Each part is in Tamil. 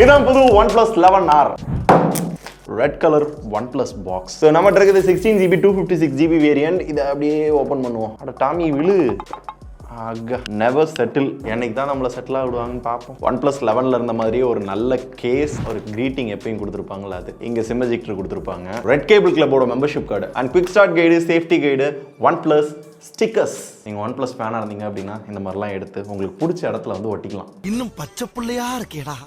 இதான் புது OnePlus 11R red colour OnePlus box. So நம்மகிட்ட இருக்குது 16GB 256GB வேரியன்ட். இதை அப்படியே ஓப்பன் பண்ணுவோம். அட டாமி விழு. Never settle. என்னைக்கு தான் நம்மளை செட்டில் ஆகிடுவாங்கன்னு பார்ப்போம். OnePlus 11ல இருந்த மாதிரியே ஒரு நல்ல கேஸ், ஒரு கிரீட்டிங் எப்பயும் கொடுத்துருப்பாங்களா, அது இங்கே சிம் எஜெக்டர் கொடுத்துருப்பாங்க. ரெட் கேபிள் கிளப்போட membership card and quick start guide, safety guide, OnePlus stickers. நீங்கள் OnePlus ஃபேனாக இருந்தீங்க அப்படின்னா இந்த மாதிரிலாம் எடுத்து உங்களுக்கு பிடிச்ச இடத்துல வந்து ஒட்டிக்கலாம். இன்னும் பச்சை பிள்ளையா இருக்கேடா.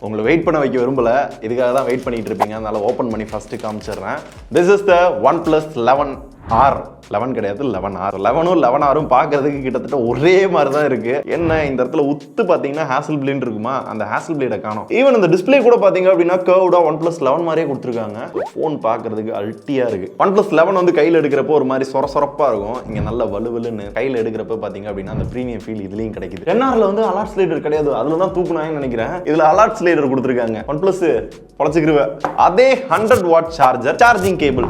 உங்களை வெயிட் பண்ண வைக்க விரும்பல, இதுக்காக தான் வெயிட் பண்ணிட்டு இருப்பீங்க. அதனால ஓப்பன் பண்ணி ஃபர்ஸ்ட் காமிச்சிடுறேன். This is the OnePlus 11R. 11 கிடையாது, 11R. 11ம் 11Rம் பார்க்கறதுக்கு கிட்டத்தட்ட ஒரே மாதிரி தான் இருக்கு. என்ன இந்த இடத்துல உத்து பார்த்தீங்கன்னா ஹேசல் பிளேட் இருக்குமா, அந்த ஹேசல் பிளேடை காணும். ஈவன் இந்த டிஸ்பிளே கூட பார்த்தீங்க அப்படின்னா கர்வ்டா OnePlus 11 மாதிரியே கொடுத்துருக்காங்க. ஃபோன் பார்க்கறதுக்கு அல்ட்டியா இருக்கு. OnePlus 11 வந்து கையில் எடுக்கிறப்போ ஒரு மாதிரி சொரசொரப்பா இருக்கும். இங்க நல்ல வலுவலுன்னு கையில் எடுக்கிறப்ப பார்த்தீங்க அப்படின்னா அந்த ப்ரீமியம் ஃபீல் இதுலயும் கிடைக்குது. 10Rல வந்து அலர்ட் ஸ்லைடர் கிடையாது, அதுல தான் தூக்குனாங்கன்னு நினைக்கிறேன். இதுல அலர்ட் ஸ்லைடர் கொடுத்துருக்காங்க. OnePlus பொழைச்சிக்கிருவ. அதே 100 watt charger, charging cable.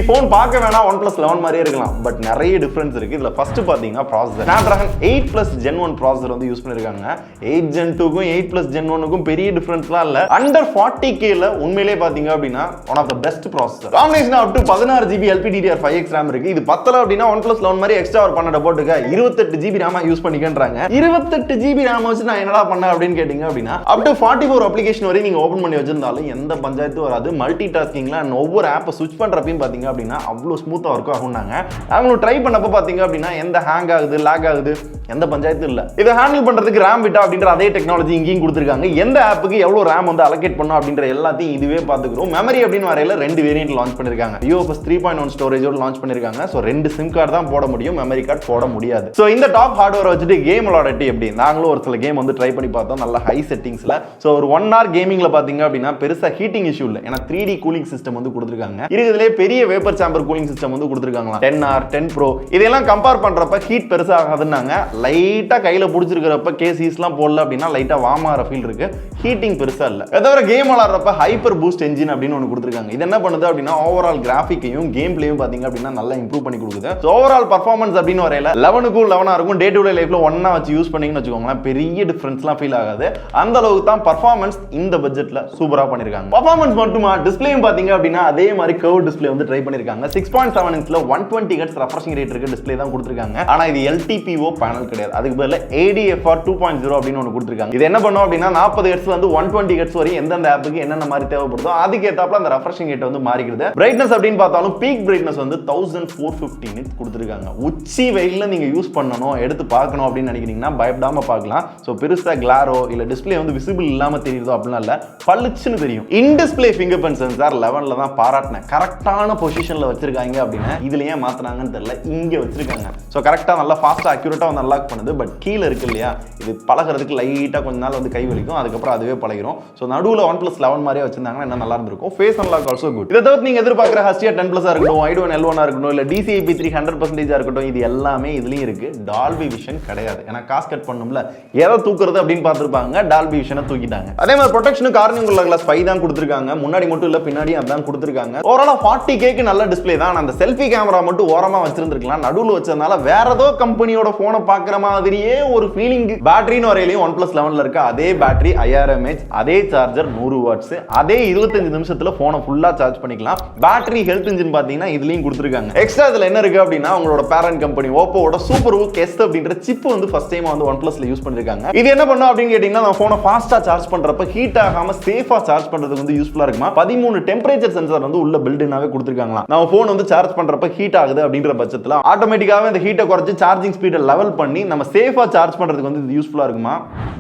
Phone பார்க்க வேணா OnePlus 11 மாதிரியே இருக்கலாம், பட் நிறைய டிஃபரன்ஸ் இருக்கு. இதுல ஃபர்ஸ்ட் பாத்தீங்கன்னா ப்ராசஸர் Snapdragon 8+ Gen 1 ப்ராசஸர் வந்து யூஸ் பண்ணிருக்காங்க. 8 Gen 2க்கும் 8+ Gen 1க்கும் பெரிய டிஃபரன்ஸ்லாம் இல்ல. அண்டர் 40Kல உண்மையிலேயே பாத்தீங்க அப்படின்னா one of the best processor. Combination up to 16GB LPDDR5X RAM இருக்கு. இது பத்தல அப்படின்னா OnePlus 11 மாதிரி எக்ஸ்ட்ரா ஒரு 12 போட்டுக்க 28GB RAM use பண்ணிக்கன்றாங்க. 28GB RAM வச்சு நான் என்னடா பண்ண அப்படின்னு கேட்டீங்க அப்படின்னா அப் டு 44 அப்ளிகேஷன் வரை நீங்க ஓபன் பண்ணி வச்சிருந்தாலும் எந்த பஞ்சாயத்தும் வராது. மல்டி டாஸ்கிங்ல ஒவ்வொரு ஆப்பை ஸ்விட்ச் பண்றப்பையும் அப்படின்னா அவ்வளவு ஸ்மூத்தா ஒர்க் ஆகும்னாங்க. நாங்களும் ட்ரை பண்ணப்ப பாத்தீங்க அப்படின்னா எந்த ஹேங் ஆகுது, லாக் ஆகுது, எந்த பஞ்சாயத்தும் இல்ல. இதை ஹேண்டில் பண்றதுக்கு RAM விட்டா அப்படின்ற அதே டெக்னாலஜி இங்கேயும் கொடுத்துருக்காங்க. எந்த ஆப்புக்கு எவ்வளவு RAM வந்து அலோகேட் பண்ணும் அப்படின்ற எல்லாத்தையும் இதுவே பாத்துக்கிறோம். மெமரி அப்படின்னு வரையில 2 வேரியன்ட் லான்ச் பண்ணிருக்காங்க. UFS 3.1 ஸ்டோரேஜோட லான்ச் பண்ணிருக்காங்க. சோ 2 சிம் கார்டு தான் போட முடியும், மெமரி கார்டு போட முடியாது. சோ இந்த டாப் ஹார்ட்வேர் வச்சுட்டு கேம் விளையாடட்டி எப்படி, நாங்களும் ஒரு சில கேம் வந்து ட்ரை பண்ணி பார்த்தோம் நல்ல ஹை செட்டிங்ஸ்ல. சோ ஒரு 1 hour கேமிங்ல பாத்தீங்க அப்படின்னா பெருசா ஹீட்டிங் இஷ்யூ இல்ல. ஏன்னா 3D கூலிங் சிஸ்டம் வந்து கொடுத்துருக்காங்க. இதுலயே பெரிய வேப்பர் சாம்பர் கூலிங் சிஸ்டம் வந்து கொடுத்திருக்காங்களா. 10R 10 Pro இதெல்லாம் கம்பேர் பண்றப்ப ஹீட் பெருசா ஆகாதுன்னாங்க. லைட்டா கையில புடிச்சிருக்கிறப்ப கேசிஸ்லாம் போடல அப்படின்னா லைட்டா வார்ம் ஆற ஃபீல் இருக்கு. ஹீட்டிங் பெருசா இல்ல. தவிர கேம் விளையாடுறப்ப ஹைப்பர் பூஸ்ட் என்ஜின் அப்படின்னு ஒன்னு கொடுத்திருக்காங்க. இது என்ன பண்ணுது அப்படின்னா ஓவரால் கிராஃபிக்கையும் கேம் பிளேயும் பாத்தீங்க அப்படின்னா நல்லா இம்ப்ரூவ் பண்ணி கொடுக்குது. ஓவரால் பர்ஃபார்மன்ஸ் அப்படின்னு வரையில 11க்கும் 11Rக்கும் டே டு டே லைஃப்ல ஒண்ணா வச்சு யூஸ் பண்ணீங்கன்னு வச்சுக்கோங்களேன், பெரிய டிஃபரன்ஸ்லாம் ஃபீல் ஆகாது. அந்த அளவுக்கு தான் பர்ஃபார்மன்ஸ் இந்த பட்ஜெட்ல சூப்பரா பண்ணிருக்காங்க. பர்ஃபார்மன்ஸ் மட்டுமா, டிஸ்பிளேயும் பாத்தீங்க அப்படின்னா அதே மாதிரி கர்வ் டிஸ்பிளே வந்து ட்ரை பண்ணிருக்காங்க. 6.7 இன்ச்ல 120 Hz ரெஃப்ரெஷிங் ரேட் இருக்கு டிஸ்ப்ளே தான் கொடுத்திருக்காங்க. ஆனா இது LTPO பேனல் கிடையாது. அதுக்கு பதிலா ADFR 2.0 அப்படின்னு ஒன்னு கொடுத்திருக்காங்க. இது என்ன பண்ணும் அப்படின்னா 40 Hz ல இருந்து 120 Hz வரை எந்தெந்த ஆப்புக்கு என்னென்ன மாதிரி தேவைப்படுதோ அதுக்கு ஏத்தாப்புல அந்த ரெஃப்ரெஷிங் ரேட் வந்து மாறிக்குது. பிரைட்னஸ் அப்படின்னு பார்த்தாலும் பீக் பிரைட்னஸ் வந்து 1450 nits கொடுத்திருக்காங்க. உச்சி வெயில்ல நீங்க யூஸ் பண்ணணும், எடுத்து பார்க்கணும் அப்படின்னு நினைக்கிறீங்கன்னா பயப்படாம பார்க்கலாம். சோ பெருசா கிளாரோ இல்ல டிஸ்ப்ளே வந்து விசிபிள் இல்லாம தெரியுதோ அப்படினா இல்ல, பளிச்சுன்னு தெரியும். In display finger print sensor 11ல தான் பாராட்டினேன். கரெக்டான பொசிஷன்ல வச்சிருக்காங்க அப்படின்னா இதுல ஏன் மாத்துறாங்கன்னு தெரியல, இங்க வச்சிருக்காங்க. சோ கரெக்ட்டா நல்லா ஃபாஸ்டா அக்யூரேட்டா வந்து அன்லாக் பண்ணுது. பட் கீழ இருக்கு இல்லையா, இது பழகிறதுக்கு லைட்டா கொஞ்ச நாள் வந்து கை வலிக்கும், அதுக்கப்புறம் அதுவே பழகிரும். சோ நடுவுல OnePlus 11 மாதிரியே வச்சிருந்தாங்கன்னா என்ன நல்லா இருந்திருக்கும். Face unlock also good. இதை தவிர நீங்க எதிர்பார்க்குற ஹஸ்டியா 10+ இருக்கட்டும், i1 L1 இருக்கட்டும், இல்ல DCI-P3 100% இருக்கட்டும், இது எல்லாமே இதுலயும் இருக்கு. டால்பி விஷன் கிடையாது. ஏன்னா காசு கட் பண்ணும்ல, எதை தூக்குறது அப்படின்னு பார்த்திருப்பாங்க, டால்பி விஷனை தூக்கிட்டாங்க. அதே மாதிரி ப்ரொடெக்ஷன் கார்னிங் உள்ள கிளாஸ் 5 தான் கொடுத்திருக்காங்க. முன்னாடி மட்டும் இல்ல, பின்னாடி அதான் கொடுத்திருக்காங்க. ஓவராலா 40K நல்ல டிஸ்ப்ளே தான். அந்த செல்ஃபி கேமரா மட்டும் ஓரமா வச்சிருந்திருக்கலாம். நடுவுல வச்சதுனால வேற ஏதோ கம்பெனியோட போனை பார்க்குற மாதிரியே ஒரு ஃபீலிங். பேட்டரின்னு வரையிலையும் OnePlus 11ல இருக்க அதே பேட்டரி 5000 mAh, அதே சார்ஜர் 100 வாட்ஸ், அதே 25 நிமிஷத்துல போனை ஃபுல்லா சார்ஜ் பண்ணிக்கலாம். பேட்டரி ஹெல்த் இன்ஜின் பாத்தீங்கன்னா இதுலயும் கொடுத்திருக்காங்க. எக்ஸ்ட்ரா இதுல என்ன இருக்கு அப்படின்னா உங்களோட பேரண்ட் கம்பெனி ஓப்போவோட சூப்பர்வுக் S அப்படின்ற சிப் வந்து ஃபர்ஸ்ட் டைம் வந்து OnePlusல யூஸ் பண்ணிருக்காங்க. இது என்ன பண்ணும் அப்படின்னு கேட்டீங்கன்னா நம்ம போனை ஃபாஸ்டா சார்ஜ் பண்றப்ப ஹீட் ஆகாம சேஃபா சார்ஜ் பண்றதுக்கு வந்து யூஸ்ஃபுல்லா இருக்குமா. 13 டெம்பரேச்சர் சென்சார் வந்து உள்ள பில்ட்-இன்னாவே கொடுத்திருக்காங்க. நம்ம போன் வந்து சார்ஜ் பண்றப்ப ஹீட் ஆகுது அப்படின்ற பட்சத்துல ஆட்டோமேட்டிக்காவே இந்த ஹீட்டை குறைச்சு சார்ஜிங் ஸ்பீடை லெவல் பண்ணி நம்ம சேஃபா சார்ஜ் பண்றதுக்கு வந்து இது யூஸ்ஃபுல்லா இருக்குமா.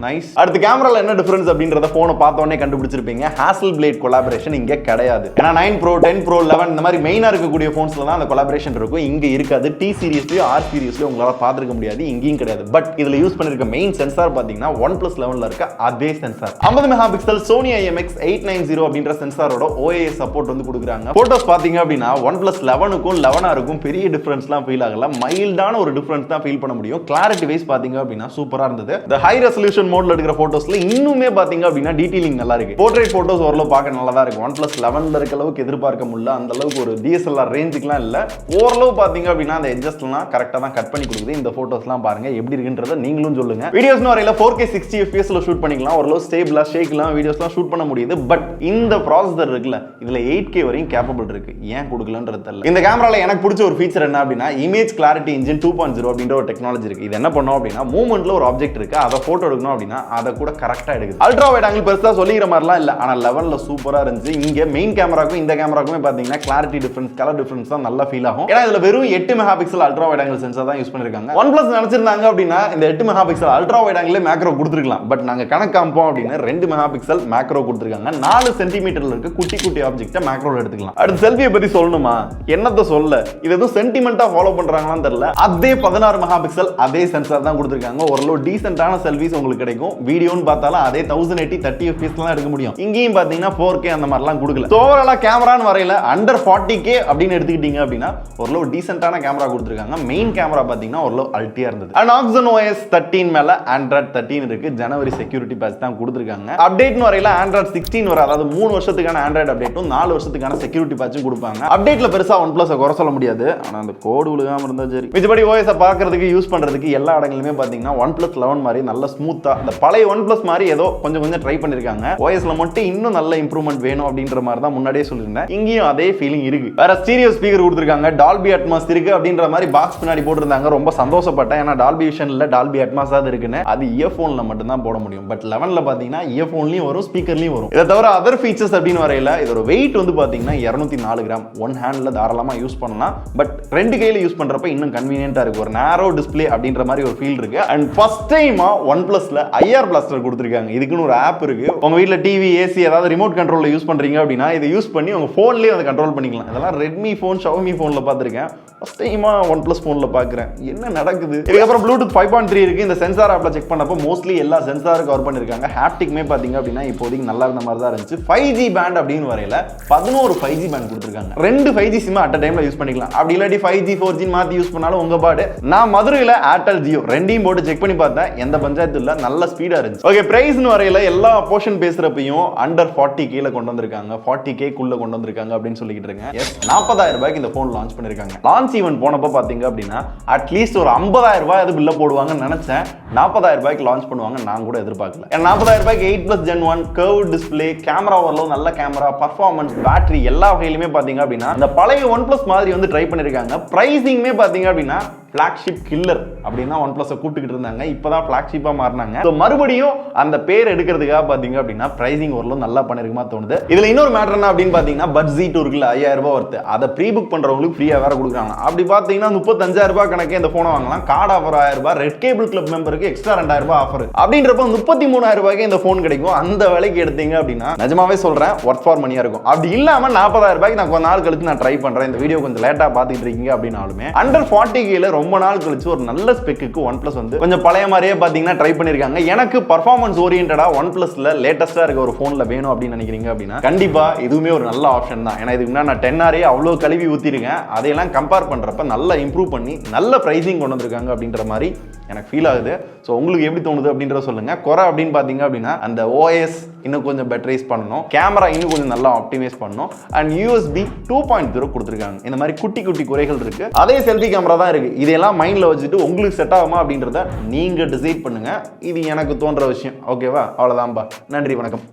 நைஸ். அடுத்து கேமரால என்ன டிஃபரன்ஸ் அப்படின்றத போனை பார்த்த உடனே கண்டுபிடிச்சிருப்பீங்க. ஹாசல் பிளேட் கொலாபரேஷன் இங்க கிடையாது. ஏன்னா 9 Pro 10 Pro 11 இந்த மாதிரி மெயினா இருக்கக்கூடிய போன்ஸ்ல தான் அந்த கொலாபரேஷன் இருக்கும். இங்க இருக்காது. T சீரிஸ்லயோ R சீரிஸ்லயோ உங்களால பார்த்திருக்க முடியாது, இங்கேயும் கிடையாது. பட் இதுல யூஸ் பண்ணிருக்க மெயின் சென்சார் பாத்தீங்கன்னா OnePlus 11ல இருக்க அதே sensor 50 mega pixel Sony IMX 890 அப்படின்ற சென்சாரோட OIS சப்போர்ட் வந்து கொடுக்குறாங்க. போட்டோஸ் பாத்தீங்க அப்படின்னா OnePlus 11க்கும் 11Rக்கும் பெரிய டிஃபரன்ஸ்லாம் ஃபீல் ஆகல, மைல்டான ஒரு டிஃபரன்ஸ் தான் ஃபீல் பண்ண முடியும். கிளாரிட்டி வைஸ் பாத்தீங்க அப்படின்னா சூப்பரா இருந்தது. இந்த ஹை ரெசல்யூஷன் மோட்ல எடுக்கிற போட்டோஸ்ல இன்னுமே பாத்தீங்க அப்படின்னா டீடைலிங் நல்லா இருக்கு. போர்ட்ரேட் போட்டோஸ் ஓரளவு பார்க்க நல்லா தான் இருக்கு. OnePlus 11ல இருக்க அளவுக்கு எதிர்பார்க்க முடியல, அந்த அளவுக்கு ஒரு DSLR ரேஞ்சுக்குலாம் இல்ல. ஓரளவு பாத்தீங்க அப்படின்னா அந்த எட்ஜஸ்ட்லாம் கரெக்டா தான் கட் பண்ணி கொடுக்குது. இந்த போட்டோஸ்லாம் பாருங்க எப்படி இருக்குன்றத நீங்களும் சொல்லுங்க. வீடியோஸ்னு வரையில 4K 60 FPS ல ஷூட் பண்ணிக்கலாம், ஓரளவு ஸ்டேபிளா ஷேக்லாம் வீடியோஸ்லாம் ஷூட் பண்ண முடியுது. பட் இந்த ப்ராசஸர் இருக்குல்ல, இதுல 8K வரையும் கேப்பபிள் இருக்கு, ஏன் கொடுக்கலன்றது தெரியல. இந்த கேமரால எனக்கு பிடிச்ச ஒரு ஃபீச்சர் என்ன அப்படின்னா இமேஜ் கிளாரிட்டி இன்ஜின் 2.0 அப்படின்ற ஒரு டெக்னாலஜி இருக்கு. இது என்ன பண்ணும் அப்படின்னா மூவ்மெண்ட்ல ஒரு ஆப்ஜெக்ட் இருக்கு, அதை போட்டோ எடுக்கணும் அப்படின்னா அதை கூட கரெக்டா எடுக்குது. அல்ட்ரா வைட் ஆங்கிள் பெருசா சொல்லிக்கிற மாதிரிலாம் இல்ல, ஆனா லெவல்ல சூப்பரா இருந்துச்சு. இங்க மெயின் கேமராக்கும் இந்த கேமராக்குமே பாத்தீங்கன்னா கிளாரிட்டி டிஃபரன்ஸ், கலர் டிஃபரன்ஸ் தான் நல்லா ஃபீல் ஆகும். ஏன்னா இதுல வெறும் 8 mega pixel ultra wide angle sensor தான் யூஸ் பண்ணிருக்காங்க. OnePlus நினைச்சிருந்தாங்க அப்படின்னா இந்த 8 mega pixel ultra wide angle macro கொடுத்துருக்கலாம். பட் நாங்க கணக்கு காமிப்போம் அப்படின்னு 2 மெகா பிக்சல் மேக்ரோ கொடுத்துருக்காங்க. 4 சென்டிமீட்டர்ல இருக்க குட்டி குட்டி ஆப்ஜெக்ட்டை மேக்ரோல எடுத்துக்கலாம். அடுத்து செல்ஃபியை பத்தி சொல்லணுமா, என்னத்த சொல்ல, இது எதுவும் சென்டிமெண்டா ஃபாலோ பண்றாங்களான்னு தெரியல. அதே 16 மெகா பிக்சல் அதே சென்சார் தான் கொடுத்துருக்காங்க. ஓரளவு டீசென்ட்டான செல்ஃபிஸ் உங்களுக்கு கிடைக்கும். வீடியோன்னு பார்த்தாலும் அதே 1080 30 FPS தான் எடுக்க முடியும். இங்கேயும் பாத்தீங்கன்னா 4K அந்த மாதிரிலாம் கொடுக்கல. ஓவராலா கேமரான்னு வரையில அண்டர் 40K அப்படின்னு எடுத்துக்கிட்டீங்க அப்படின்னா ஓரளவு டீசென்ட்டான கேமரா கொடுத்துருக்காங்க. மெயின் கேமரா பாத்தீங்கன்னா ஓரளவு அல்ட்டியா இருந்தது. அண்ட் Oxygen OS 13 மேல Android 13 இருக்கு. ஜனவரி செக்யூரிட்டி பேட்ச் தான் கொடுத்துருக்காங்க. அப்டேட்னு வரையில Android 16 வர, அதாவது 3 வருஷத்துக்கான Android அப்டேட்டும் 4 வருஷத்துக்கான செக்யூரிட்டி பேட்சும் கொடுப்பாங்க. அப்டேட்ல பெருசா OnePlus குறை சொல்ல முடியாது, ஆனா அந்த கோடு விழுகாம இருந்தா சரி. மிச்சபடி OS பார்க்கிறதுக்கு யூஸ் பண்றதுக்கு எல்லா இடங்களிலுமே பாத்தீங்கன்னா OnePlus 11 மாதிரி நல்ல ஸ்மூத்தா, இந்த பழைய OnePlus மாதிரி ஏதோ கொஞ்சம் ட்ரை பண்ணிருக்காங்க. OSல மட்டும் இன்னும் நல்ல இம்ப்ரூவ்மெண்ட் வேணும் அப்படின்ற மாதிரி தான் முன்னாடியே சொல்லியிருந்தேன். இங்கேயும் அதே ஃபீலிங் இருக்கு. வேற ஸ்டீரியோ ஸ்பீக்கர் கொடுத்துருக்காங்க, டால்பி அட்மாஸ் இருக்கு அப்படின்ற மாதிரி பாக்ஸ் பின்னாடி போட்டுருந்தாங்க. ரொம்ப சந்தோஷப்பட்டேன், ஏன்னா டால்பி விஷன் இல்ல, டால்பி அட்மாஸ் தான் இருக்குன்னு. அது இயர்போன்ல மட்டும் தான் போட முடியும். பட் 11ல பாத்தீங்கன்னா இயர்போன்லயும் வரும், ஸ்பீக்கர்லயும் வரும். இதை தவிர அதர் ஃபீச்சர்ஸ் அப்படின்னு வரையில இதோட வெயிட் வந்து பாத்தீங்கன்னா 204 கிராம். ஒன் ஹேண்ட்ல தாராளமா யூஸ் பண்ணலாம். பட் 2 கையில யூஸ் பண்றப்ப இன்னும் கன்வீனியன்ட்டா இருக்கு. ஒரு நேரோ டிஸ்ப்ளே அப்படின்ற மாதிரி ஒரு ஃபீல் இருக்கு. அண்ட் ஃபர்ஸ்ட் டைமா OnePlusல IR பிளாஸ்டர் கொடுத்துருக்காங்க. இதுக்குன்னு ஒரு ஆப் இருக்கு. உங்க வீட்ல டிவி, ஏசி ஏதாவது ரிமோட் கண்ட்ரோல்ல யூஸ் பண்றீங்க அப்படின்னா இதை யூஸ் பண்ணி உங்க போன்லயே அதை கண்ட்ரோல் பண்ணிக்கலாம். இதெல்லாம் ரெட்மி போன், ஷாவமி போன்ல பார்த்திருக்கேன். ஃபர்ஸ்ட் டைமா OnePlus போன்ல பார்க்குறேன். என்ன நடக்குது? இதுக்கப்புறம் Bluetooth 5.3 இருக்கு. இந்த சென்சார் ஆப்ல செக் பண்ணப்போ மோஸ்ட்லி எல்லா சென்சாரும் கவர் பண்ணிருக்காங்க. ஹாப்டிக்மே பாத்தீங்க அப்படின்னா இப்போதைக்கு நல்லா இருந்த மாதிரி தான் இருந்துச்சு. 5G பேண்ட் அப்படின்னு வரையில 11 5G பேண்ட் கொடுத்துருக்காங்க. 2 5G சிம் அட் டைம்ல யூஸ் பண்ணிக்கலாம். அப்படி இல்லாட்டி 5G 4G மாத்தி யூஸ் பண்ணாலும் உங்க பாடு. நான் மதுரையில ஏர்டெல் ஜியோ ரெண்டையும் போட்டு செக் பண்ணி பார்த்தேன், எந்த பஞ்சாயத்து இல்ல, நல்ல ஸ்பீடா இருந்துச்சு. ஓகே, பிரைஸ்னு வரையில எல்லா போர்ஷன் பேசுறப்பையும் அண்டர் 40K கொண்டு வந்திருக்காங்க, 40K குள்ள கொண்டு வந்திருக்காங்க அப்படின்னு சொல்லிட்டு இருக்கேன். எஸ், 40,000 ரூபாய்க்கு இந்த போன் லான்ச் பண்ணிருக்காங்க. லான்ச் ஈவென்ட் போனப்ப பாத்தீங்க அப்படின்னா அட்லீஸ்ட் ஒரு 50,000 ரூபாய் அது பில்ல போடுவாங்கன்னு நினைச்சேன். 40,000 ரூபாய்க்கு லான்ச் பண்ணுவாங்க நான் கூட எதிர்பார்க்கல. 40,000 ரூபாய்க்கு 8+ Gen 1 கர்வ் டிஸ்ப்ளே, கேமரா ஓரளவு நல்ல கேமரா, பர்ஃபார்மன்ஸ், பேட்டரி எல்லா வகையிலுமே பாத்தீங்க அப்படின்னா இந்த பழைய OnePlus மாதிரி வந்து ட்ரை பண்ணிருக்காங்க. பிரைசிங்மே பாத்தீங்க அப்படின்னா ஃபிளாக்ஷிப் கில்லர் அப்படின்னு தான் OnePlus கூப்பிட்டுக்கிட்டு இருந்தாங்க. இப்பதான் ஃபிளாக்ஷிப்பா மாறினாங்க. மறுபடியும் அந்த பேர் எடுக்கிறதுக்காக பாத்தீங்க அப்படின்னா பிரைசிங் ஓரளவு நல்லா பண்ணிருக்குமா தோணுது. இதுல இன்னொரு மேட்டர் என்ன அப்படின்னு பாத்தீங்கன்னா பட்ஜ் Z2 இருக்குல்ல, 5,000 ரூபாய் வருது. அதை ப்ரீ புக் பண்றவங்களுக்கு ஃப்ரீயா வேற கொடுக்குறாங்க. அப்படி பாத்தீங்கன்னா 35,000 ரூபாய் கணக்கே இந்த போனை வாங்கலாம். கார்டு ஆஃபர் 1000 ரூபாய், ரெட் கேபிள் கிளப் மெம்பருக்கு எக்ஸ்ட்ரா 2,000 ரூபாய் ஆஃபர். அப்படின்றப்ப 33,000 ரூபாய்க்கு இந்த போன் கிடைக்கும். அந்த விலைக்கு எடுத்தீங்க அப்படின்னா நிஜமாவே சொல்றேன் ஒர்த் ஃபார் மணியா இருக்கும். அப்படி இல்லாம 40,000 ரூபாய்க்கு நான் கொஞ்ச நாள் கழிச்சு நான் ட்ரை பண்றேன், இந்த வீடியோ கொஞ்சம் லேட்டா பாத்துட்டு இருக்கீங்க அப்படின்னாலுமே அண்டர் 40K ரொம்ப நாள் கழிச்சு ஒரு நல்ல ஸ்பெக்குக்கு OnePlus வந்து கொஞ்சம் பழைய மாதிரியே பாத்தீங்கன்னா ட்ரை பண்ணிருக்காங்க. எனக்கு பர்ஃபார்மன்ஸ் ஓரியன்டா OnePlusல லேட்டஸ்டா இருக்க ஒரு போன்ல வேணும் அப்படின்னு நினைக்கிறீங்க அப்படின்னா கண்டிப்பா இதுவுமே ஒரு நல்ல ஆப்ஷன் தான். ஏன்னா இதுக்கு நான் 10R அவ்வளவு கழுவி ஊத்திருக்கேன். அதையெல்லாம் கம்பேர் பண்றப்ப நல்லா இம்ப்ரூவ் பண்ணி நல்ல பிரைசிங் கொண்டு வந்திருக்காங்க அப்படின்ற மாதிரி எனக்கு ஃபீல் ஆகுது. ஸோ உங்களுக்கு எப்படி தோணுது அப்படின்றத சொல்லுங்க. குறை அப்படின்னு பாத்தீங்க அப்படின்னா அந்த OS இன்னும் கொஞ்சம் பெட்டரைஸ் பண்ணணும், கேமரா இன்னும் கொஞ்சம் நல்லா ஆப்டிமைஸ் பண்ணணும், அண்ட் USB 2.0 கொடுத்துருக்காங்க. இந்த மாதிரி குட்டி குட்டி குறைகள் இருக்கு. அதே செல்ஃபி கேமரா தான் இருக்கு. இதெல்லாம் மைண்ட்ல வச்சுட்டு உங்களுக்கு செட் ஆகுமா அப்படின்றத நீங்க டிசைட் பண்ணுங்க. இது எனக்கு தோன்ற விஷயம். ஓகேவா? அவ்வளவுதான்பா. நன்றி, வணக்கம்.